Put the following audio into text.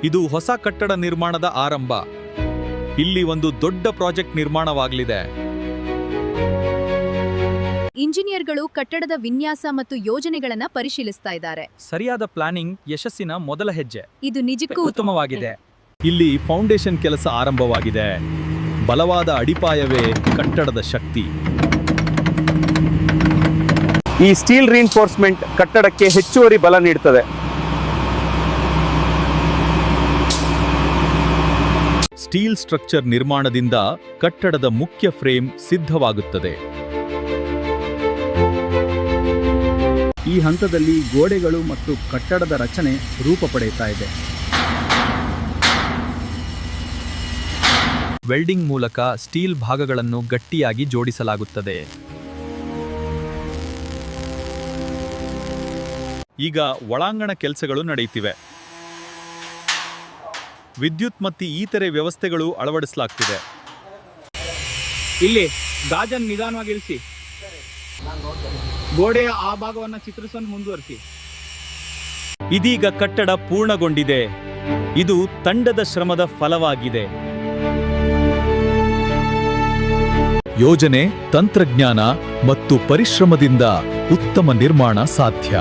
ಇದು ಹೊಸ ಕಟ್ಟಡ ನಿರ್ಮಾಣದ ಆರಂಭ. ಇಲ್ಲಿ ಒಂದು ದೊಡ್ಡ ಪ್ರಾಜೆಕ್ಟ್ ನಿರ್ಮಾಣವಾಗಲಿದೆ. ಇಂಜಿನಿಯರ್ಗಳು ಕಟ್ಟಡದ ವಿನ್ಯಾಸ ಮತ್ತು ಯೋಜನೆಗಳನ್ನ ಪರಿಶೀಲಿಸ್ತಾ ಇದ್ದಾರೆ. ಸರಿಯಾದ ಪ್ಲಾನಿಂಗ್ ಯಶಸ್ಸಿನ ಮೊದಲ ಹೆಜ್ಜೆ. ಇದು ನಿಜಕ್ಕೂ ಉತ್ತಮವಾಗಿದೆ. ಇಲ್ಲಿ ಫೌಂಡೇಶನ್ ಕೆಲಸ ಆರಂಭವಾಗಿದೆ. ಬಲವಾದ ಅಡಿಪಾಯವೇ ಕಟ್ಟಡದ ಶಕ್ತಿ. ಈ ಸ್ಟೀಲ್ ರೀಇನ್ಫೋರ್ಸ್ಮೆಂಟ್ ಕಟ್ಟಡಕ್ಕೆ ಹೆಚ್ಚುವರಿ ಬಲ ನೀಡುತ್ತದೆ. ಸ್ಟೀಲ್ ಸ್ಟ್ರಕ್ಚರ್ ನಿರ್ಮಾಣದಿಂದ ಕಟ್ಟಡದ ಮುಖ್ಯ ಫ್ರೇಮ್ ಸಿದ್ಧವಾಗುತ್ತದೆ. ಈ ಹಂತದಲ್ಲಿ ಗೋಡೆಗಳು ಮತ್ತು ಕಟ್ಟಡದ ರಚನೆ ರೂಪ ಪಡೆಯುತ್ತಾ ಇದೆ. ವೆಲ್ಡಿಂಗ್ ಮೂಲಕ ಸ್ಟೀಲ್ ಭಾಗಗಳನ್ನು ಗಟ್ಟಿಯಾಗಿ ಜೋಡಿಸಲಾಗುತ್ತದೆ. ಈಗ ಒಳಾಂಗಣ ಕೆಲಸಗಳು ನಡೆಯುತ್ತಿವೆ. ವಿದ್ಯುತ್ ಮತ್ತು ಇತರೆ ವ್ಯವಸ್ಥೆಗಳು ಅಳವಡಿಸಲಾಗ್ತಿದೆ. ಇಲ್ಲಿ ಗಾಜನ್ನು ನಿಧಾನವಾಗಿ ಇಳಿಸಿ. ಗೋಡೆಯ ಆ ಭಾಗವನ್ನು ಚಿತ್ರಿಸಲು ಮುಂದುವರಿಸಿ. ಇದೀಗ ಕಟ್ಟಡ ಪೂರ್ಣಗೊಂಡಿದೆ. ಇದು ತಂಡದ ಶ್ರಮದ ಫಲವಾಗಿದೆ. ಯೋಜನೆ, ತಂತ್ರಜ್ಞಾನ ಮತ್ತು ಪರಿಶ್ರಮದಿಂದ ಉತ್ತಮ ನಿರ್ಮಾಣ ಸಾಧ್ಯ.